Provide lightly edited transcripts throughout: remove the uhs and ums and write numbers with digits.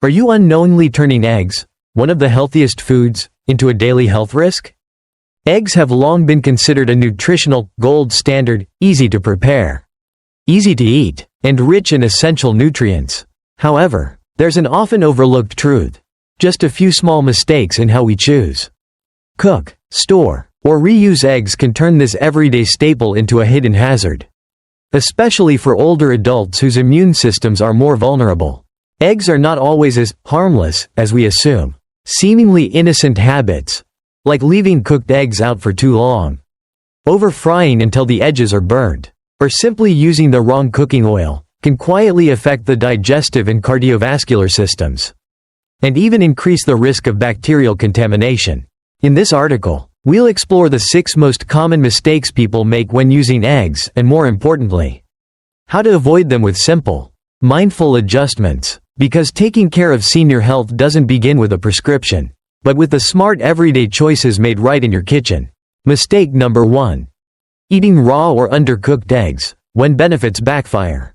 Are you unknowingly turning eggs, one of the healthiest foods, into a daily health risk? Eggs have long been considered a nutritional gold standard, easy to prepare, easy to eat, and rich in essential nutrients. However, there's an often overlooked truth: just a few small mistakes in how we choose, cook, store, or reuse eggs can turn this everyday staple into a hidden hazard. Especially for older adults whose immune systems are more vulnerable. Eggs are not always as harmless as we assume. Seemingly innocent habits, like leaving cooked eggs out for too long, over-frying until the edges are burned, or simply using the wrong cooking oil, can quietly affect the digestive and cardiovascular systems, and even increase the risk of bacterial contamination. In this article, we'll explore the 6 most common mistakes people make when using eggs, and more importantly, how to avoid them with simple, mindful adjustments. Because taking care of senior health doesn't begin with a prescription, but with the smart everyday choices made right in your kitchen. Mistake number 1. Eating raw or undercooked eggs, when benefits backfire.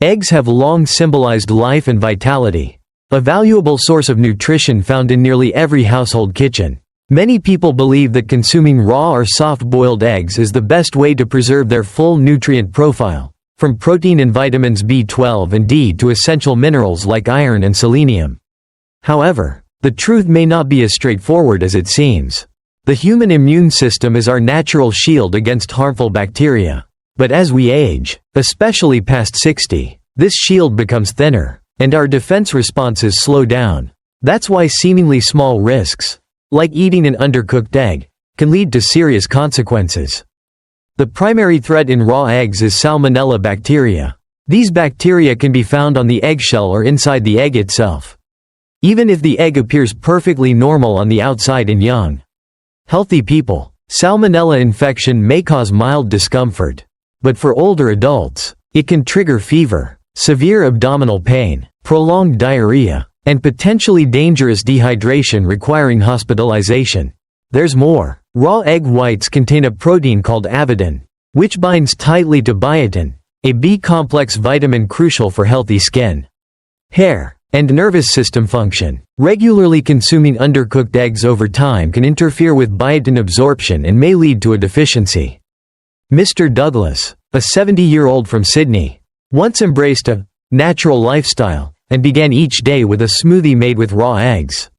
Eggs have long symbolized life and vitality, a valuable source of nutrition found in nearly every household kitchen. Many people believe that consuming raw or soft-boiled eggs is the best way to preserve their full nutrient profile, from protein and vitamins B12 and D to essential minerals like iron and selenium. However, the truth may not be as straightforward as it seems. The human immune system is our natural shield against harmful bacteria. But as we age, especially past 60, this shield becomes thinner, and our defense responses slow down. That's why seemingly small risks, like eating an undercooked egg, can lead to serious consequences. The primary threat in raw eggs is salmonella bacteria. These bacteria can be found on the eggshell or inside the egg itself, even if the egg appears perfectly normal on the outside in young, healthy people. Salmonella infection may cause mild discomfort, but for older adults, it can trigger fever, severe abdominal pain, prolonged diarrhea, and potentially dangerous dehydration requiring hospitalization. There's more. Raw egg whites contain a protein called avidin, which binds tightly to biotin, a B-complex vitamin crucial for healthy skin, hair, and nervous system function. Regularly consuming undercooked eggs over time can interfere with biotin absorption and may lead to a deficiency. Mr. Douglas, a 70-year-old from Sydney, once embraced a natural lifestyle and began each day with a smoothie made with raw eggs.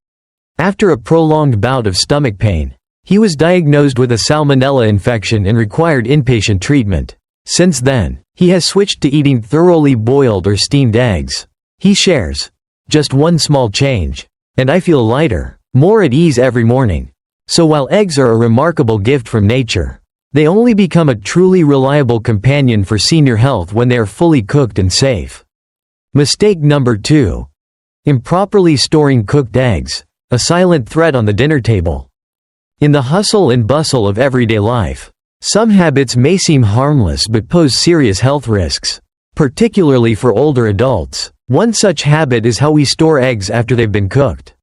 After a prolonged bout of stomach pain, he was diagnosed with a salmonella infection and required inpatient treatment. Since then, he has switched to eating thoroughly boiled or steamed eggs. He shares, "Just one small change, and I feel lighter, more at ease every morning." So while eggs are a remarkable gift from nature, they only become a truly reliable companion for senior health when they are fully cooked and safe. Mistake number 2. Improperly storing cooked eggs, a silent threat on the dinner table. In the hustle and bustle of everyday life, some habits may seem harmless but pose serious health risks, particularly for older adults. One such habit is how we store eggs after they've been cooked.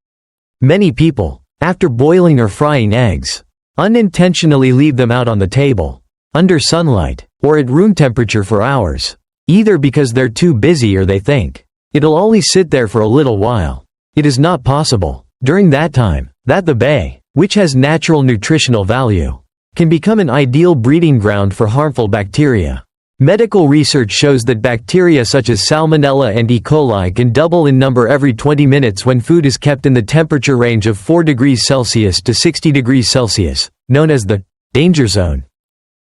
Many people, after boiling or frying eggs, unintentionally leave them out on the table, under sunlight, or at room temperature for hours, either because they're too busy or they think it'll only sit there for a little while. It is not possible, during that time, that the bay, which has natural nutritional value, can become an ideal breeding ground for harmful bacteria. Medical research shows that bacteria such as Salmonella and E. coli can double in number every 20 minutes when food is kept in the temperature range of 4 degrees Celsius to 60 degrees Celsius, known as the danger zone.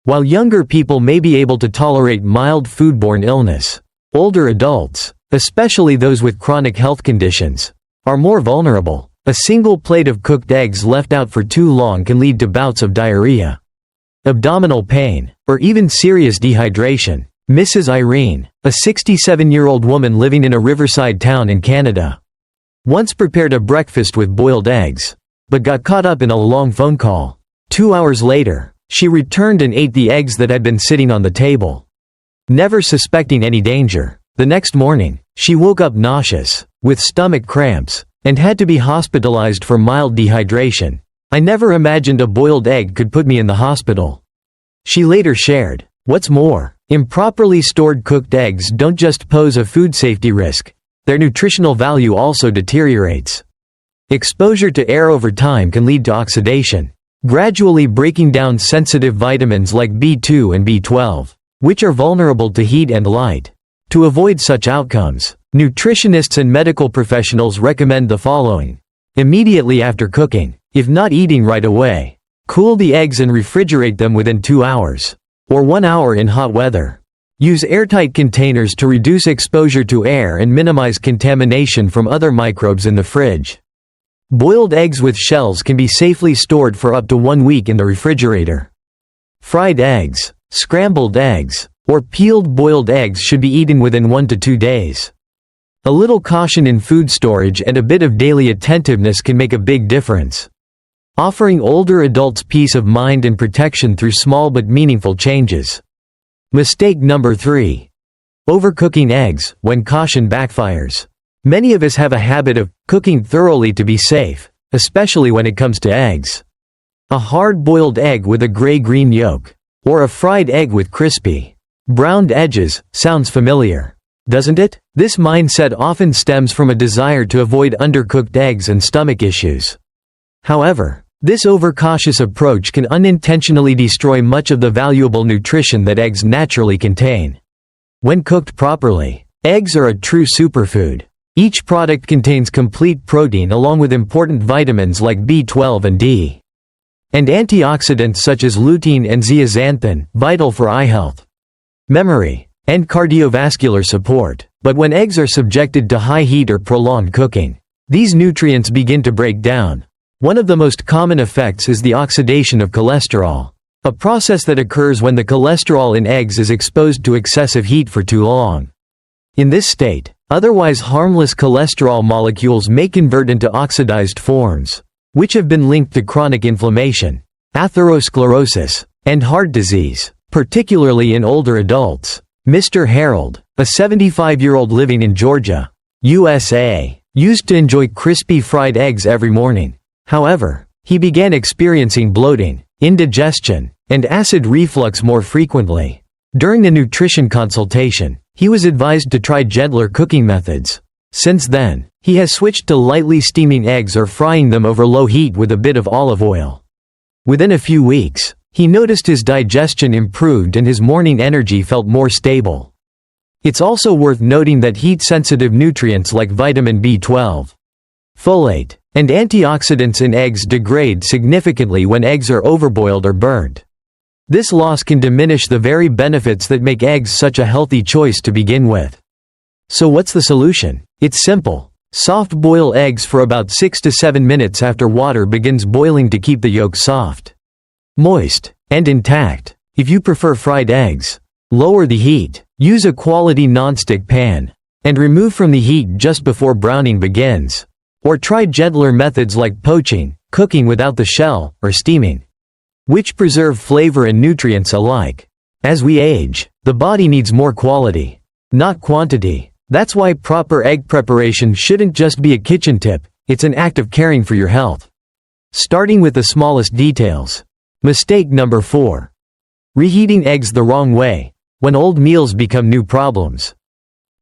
While younger people may be able to tolerate mild foodborne illness, older adults, especially those with chronic health conditions, are more vulnerable. A single plate of cooked eggs left out for too long can lead to bouts of diarrhea, abdominal pain, or even serious dehydration. Mrs. Irene, a 67-year-old woman living in a riverside town in Canada, once prepared a breakfast with boiled eggs, but got caught up in a long phone call. 2 hours later, she returned and ate the eggs that had been sitting on the table, never suspecting any danger. The next morning, she woke up nauseous, with stomach cramps, and had to be hospitalized for mild dehydration. "I never imagined a boiled egg could put me in the hospital," she later shared. What's more, improperly stored cooked eggs don't just pose a food safety risk, their nutritional value also deteriorates. Exposure to air over time can lead to oxidation, gradually breaking down sensitive vitamins like B2 and B12, which are vulnerable to heat and light. To avoid such outcomes, nutritionists and medical professionals recommend the following. Immediately after cooking, if not eating right away, cool the eggs and refrigerate them within 2 hours, or 1 hour in hot weather. Use airtight containers to reduce exposure to air and minimize contamination from other microbes in the fridge. Boiled eggs with shells can be safely stored for up to 1 week in the refrigerator. Fried eggs, scrambled eggs, or peeled boiled eggs should be eaten within 1 to 2 days. A little caution in food storage and a bit of daily attentiveness can make a big difference, offering older adults peace of mind and protection through small but meaningful changes. Mistake number 3. Overcooking eggs, when caution backfires. Many of us have a habit of cooking thoroughly to be safe, especially when it comes to eggs. A hard-boiled egg with a gray-green yolk, or a fried egg with crispy, browned edges, sounds familiar, doesn't it? This mindset often stems from a desire to avoid undercooked eggs and stomach issues. However, this overcautious approach can unintentionally destroy much of the valuable nutrition that eggs naturally contain. When cooked properly, eggs are a true superfood. Each product contains complete protein along with important vitamins like B12 and D, and antioxidants such as lutein and zeaxanthin, vital for eye health, memory, and cardiovascular support. But when eggs are subjected to high heat or prolonged cooking, these nutrients begin to break down. One of the most common effects is the oxidation of cholesterol, a process that occurs when the cholesterol in eggs is exposed to excessive heat for too long. In this state, otherwise harmless cholesterol molecules may convert into oxidized forms, which have been linked to chronic inflammation, atherosclerosis, and heart disease, particularly in older adults. Mr. Harold, a 75-year-old living in Georgia, USA, used to enjoy crispy fried eggs every morning. However, he began experiencing bloating, indigestion, and acid reflux more frequently. During the nutrition consultation, he was advised to try gentler cooking methods. Since then, he has switched to lightly steaming eggs or frying them over low heat with a bit of olive oil. Within a few weeks, he noticed his digestion improved and his morning energy felt more stable. It's also worth noting that heat-sensitive nutrients like vitamin B12, folate, and antioxidants in eggs degrade significantly when eggs are overboiled or burnt. This loss can diminish the very benefits that make eggs such a healthy choice to begin with. So what's the solution? It's simple. Soft boil eggs for about 6 to 7 minutes after water begins boiling to keep the yolk soft, moist, and intact. If you prefer fried eggs, lower the heat, use a quality nonstick pan, and remove from the heat just before browning begins. Or try gentler methods like poaching, cooking without the shell, or steaming, which preserve flavor and nutrients alike. As we age, the body needs more quality, not quantity. That's why proper egg preparation shouldn't just be a kitchen tip, it's an act of caring for your health. Starting with the smallest details. Mistake number 4. Reheating eggs the wrong way, when old meals become new problems.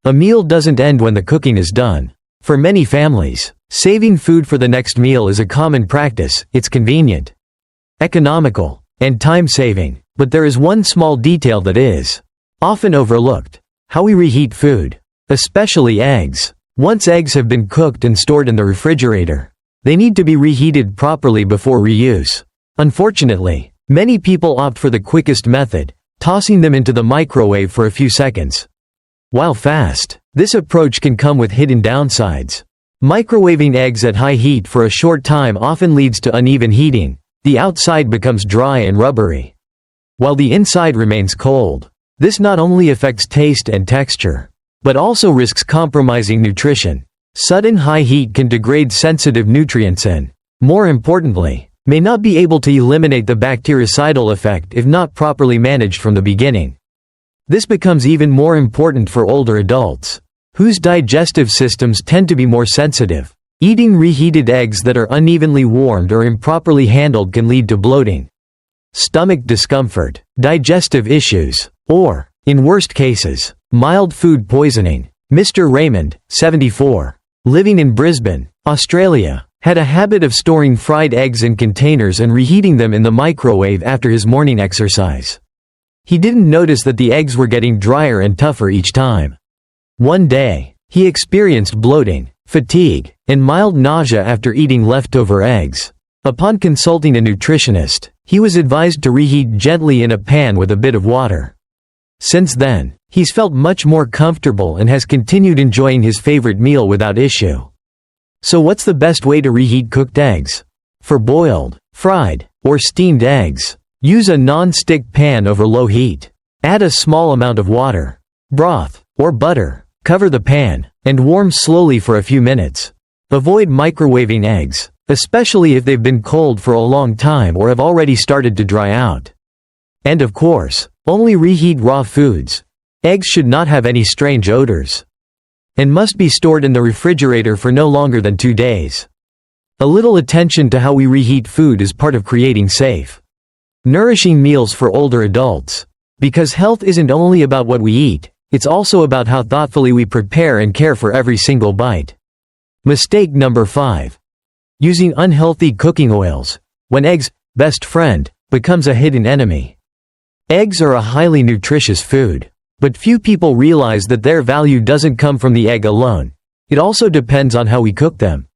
A meal doesn't end when the cooking is done. For many families, saving food for the next meal is a common practice. It's convenient, economical, and time-saving. But there is one small detail that is often overlooked: how we reheat food, especially eggs. Once eggs have been cooked and stored in the refrigerator, they need to be reheated properly before reuse. Unfortunately, many people opt for the quickest method, tossing them into the microwave for a few seconds. While fast, this approach can come with hidden downsides. Microwaving eggs at high heat for a short time often leads to uneven heating. The outside becomes dry and rubbery, while the inside remains cold. This not only affects taste and texture, but also risks compromising nutrition. Sudden high heat can degrade sensitive nutrients and, more importantly, may not be able to eliminate the bactericidal effect if not properly managed from the beginning. This becomes even more important for older adults, whose digestive systems tend to be more sensitive. Eating reheated eggs that are unevenly warmed or improperly handled can lead to bloating, stomach discomfort, digestive issues, or, in worst cases, mild food poisoning. Mr. Raymond, 74, living in Brisbane, Australia, had a habit of storing fried eggs in containers and reheating them in the microwave after his morning exercise. He didn't notice that the eggs were getting drier and tougher each time. One day, he experienced bloating, fatigue, and mild nausea after eating leftover eggs. Upon consulting a nutritionist, he was advised to reheat gently in a pan with a bit of water. Since then, he's felt much more comfortable and has continued enjoying his favorite meal without issue. So what's the best way to reheat cooked eggs? For boiled, fried, or steamed eggs, use a non-stick pan over low heat. Add a small amount of water, broth, or butter, cover the pan, and warm slowly for a few minutes. Avoid microwaving eggs, especially if they've been cold for a long time or have already started to dry out. And of course, only reheat raw foods. Eggs should not have any strange odors, and must be stored in the refrigerator for no longer than 2 days. A little attention to how we reheat food is part of creating safe, nourishing meals for older adults. Because health isn't only about what we eat, it's also about how thoughtfully we prepare and care for every single bite. Mistake number 5. Using unhealthy cooking oils. When eggs' best friend becomes a hidden enemy. Eggs are a highly nutritious food, but few people realize that their value doesn't come from the egg alone. It also depends on how we cook them,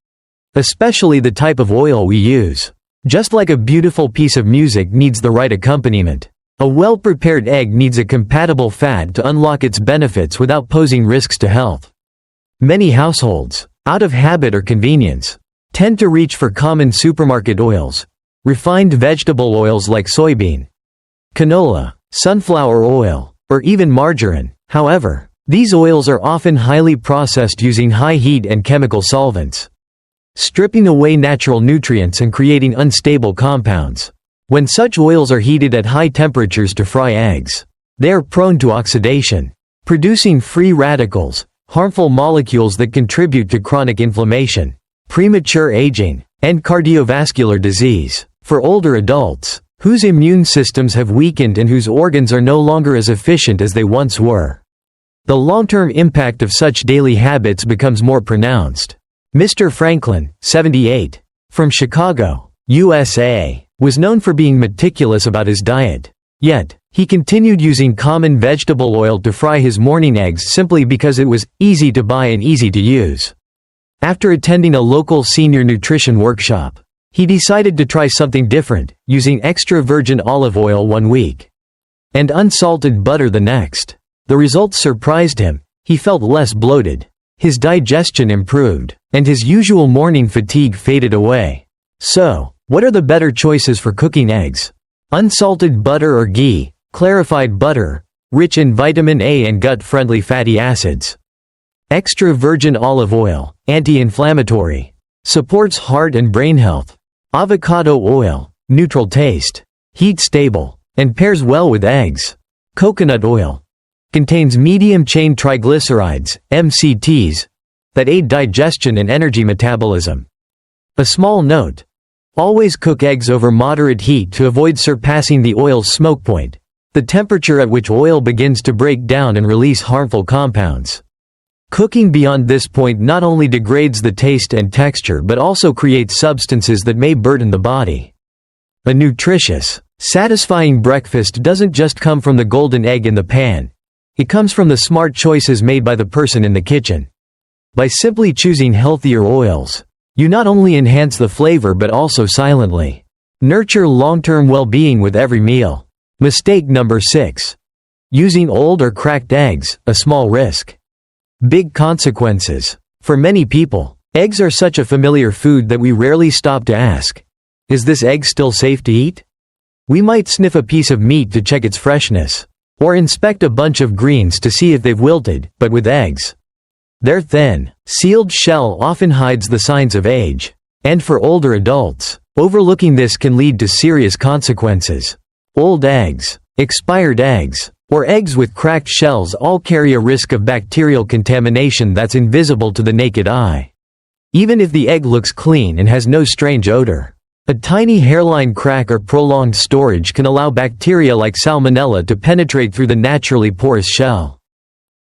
especially the type of oil we use. Just like a beautiful piece of music needs the right accompaniment, a well-prepared egg needs a compatible fat to unlock its benefits without posing risks to health. Many households, out of habit or convenience, tend to reach for common supermarket oils, refined vegetable oils like soybean, canola, sunflower oil, or even margarine. However, these oils are often highly processed using high heat and chemical solvents, stripping away natural nutrients and creating unstable compounds. When such oils are heated at high temperatures to fry eggs, they are prone to oxidation, producing free radicals, harmful molecules that contribute to chronic inflammation, premature aging, and cardiovascular disease. For older adults, whose immune systems have weakened and whose organs are no longer as efficient as they once were, the long-term impact of such daily habits becomes more pronounced. Mr. Franklin, 78, from Chicago, USA, was known for being meticulous about his diet. Yet, he continued using common vegetable oil to fry his morning eggs simply because it was easy to buy and easy to use. After attending a local senior nutrition workshop, he decided to try something different, using extra virgin olive oil 1 week and unsalted butter the next. The results surprised him. He felt less bloated, his digestion improved, and his usual morning fatigue faded away. So, what are the better choices for cooking eggs? Unsalted butter or ghee, clarified butter, rich in vitamin A and gut-friendly fatty acids. Extra virgin olive oil, anti-inflammatory, supports heart and brain health. Avocado oil, neutral taste, heat stable, and pairs well with eggs. Coconut oil contains medium-chain triglycerides, MCTs, that aid digestion and energy metabolism. A small note: always cook eggs over moderate heat to avoid surpassing the oil's smoke point, the temperature at which oil begins to break down and release harmful compounds. Cooking beyond this point not only degrades the taste and texture but also creates substances that may burden the body. A nutritious, satisfying breakfast doesn't just come from the golden egg in the pan. It comes from the smart choices made by the person in the kitchen. By simply choosing healthier oils, you not only enhance the flavor but also silently nurture long-term well-being with every meal. Mistake number 6. Using old or cracked eggs, a small risk, big consequences. For many people, eggs are such a familiar food that we rarely stop to ask, is this egg still safe to eat? We might sniff a piece of meat to check its freshness, or inspect a bunch of greens to see if they've wilted, but with eggs, their thin, sealed shell often hides the signs of age. And for older adults, overlooking this can lead to serious consequences. Old eggs, expired eggs, or eggs with cracked shells all carry a risk of bacterial contamination that's invisible to the naked eye. Even if the egg looks clean and has no strange odor, a tiny hairline crack or prolonged storage can allow bacteria like salmonella to penetrate through the naturally porous shell.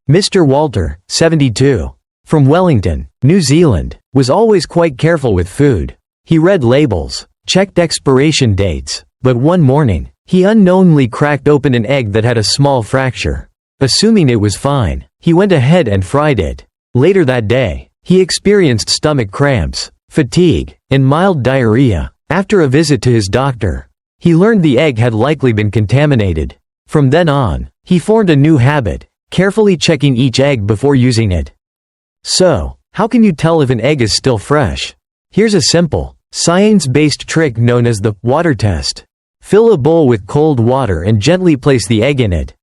Mr. Walter, 72, from Wellington, New Zealand, was always quite careful with food. He read labels, checked expiration dates, but one morning, he unknowingly cracked open an egg that had a small fracture. Assuming it was fine, he went ahead and fried it. Later that day, he experienced stomach cramps, fatigue, and mild diarrhea. After a visit to his doctor, he learned the egg had likely been contaminated. From then on, he formed a new habit, carefully checking each egg before using it. So, how can you tell if an egg is still fresh? Here's a simple, science-based trick known as the water test. Fill a bowl with cold water and gently place the egg in it.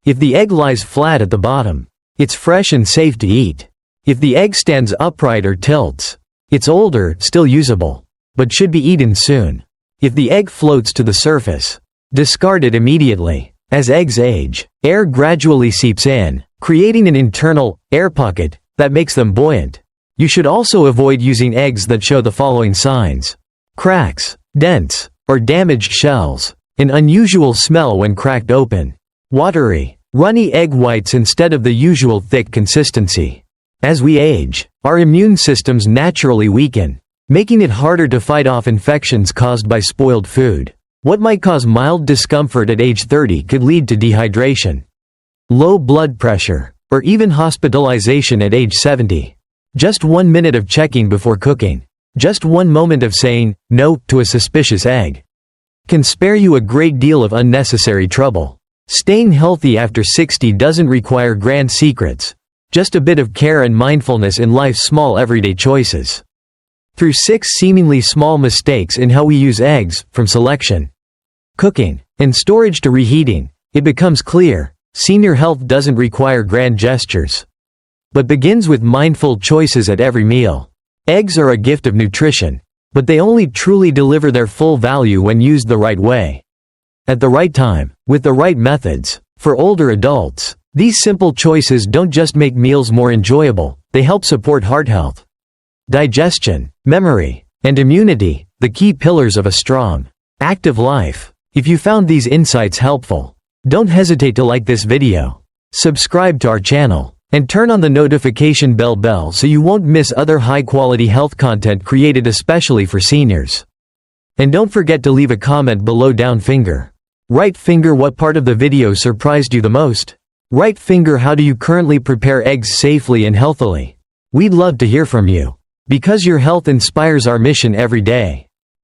If the egg lies flat at the bottom, it's fresh and safe to eat. If the egg stands upright or tilts, it's older, still usable, but should be eaten soon. If the egg floats to the surface, discard it immediately. As eggs age, air gradually seeps in, creating an internal air pocket that makes them buoyant. You should also avoid using eggs that show the following signs: cracks, dents, or damaged shells, an unusual smell when cracked open, watery, runny egg whites instead of the usual thick consistency. As we age, our immune systems naturally weaken, making it harder to fight off infections caused by spoiled food. What might cause mild discomfort at age 30 could lead to dehydration, low blood pressure, or even hospitalization at age 70. Just 1 minute of checking before cooking, just 1 moment of saying no to a suspicious egg, can spare you a great deal of unnecessary trouble. Staying healthy after 60 doesn't require grand secrets, just a bit of care and mindfulness in life's small everyday choices. Through 6 seemingly small mistakes in how we use eggs, from selection, cooking, and storage to reheating, it becomes clear, senior health doesn't require grand gestures, but begins with mindful choices at every meal. Eggs are a gift of nutrition, but they only truly deliver their full value when used the right way. At the right time, with the right methods. For older adults, these simple choices don't just make meals more enjoyable, they help support heart health, digestion, memory, and immunity, the key pillars of a strong, active life. If you found these insights helpful, don't hesitate to like this video, subscribe to our channel, and turn on the notification bell so you won't miss other high-quality health content created especially for seniors. And don't forget to leave a comment below. Down finger, right finger, what part of the video surprised you the most? Right finger, how do you currently prepare eggs safely and healthily? We'd love to hear from you, because your health inspires our mission every day.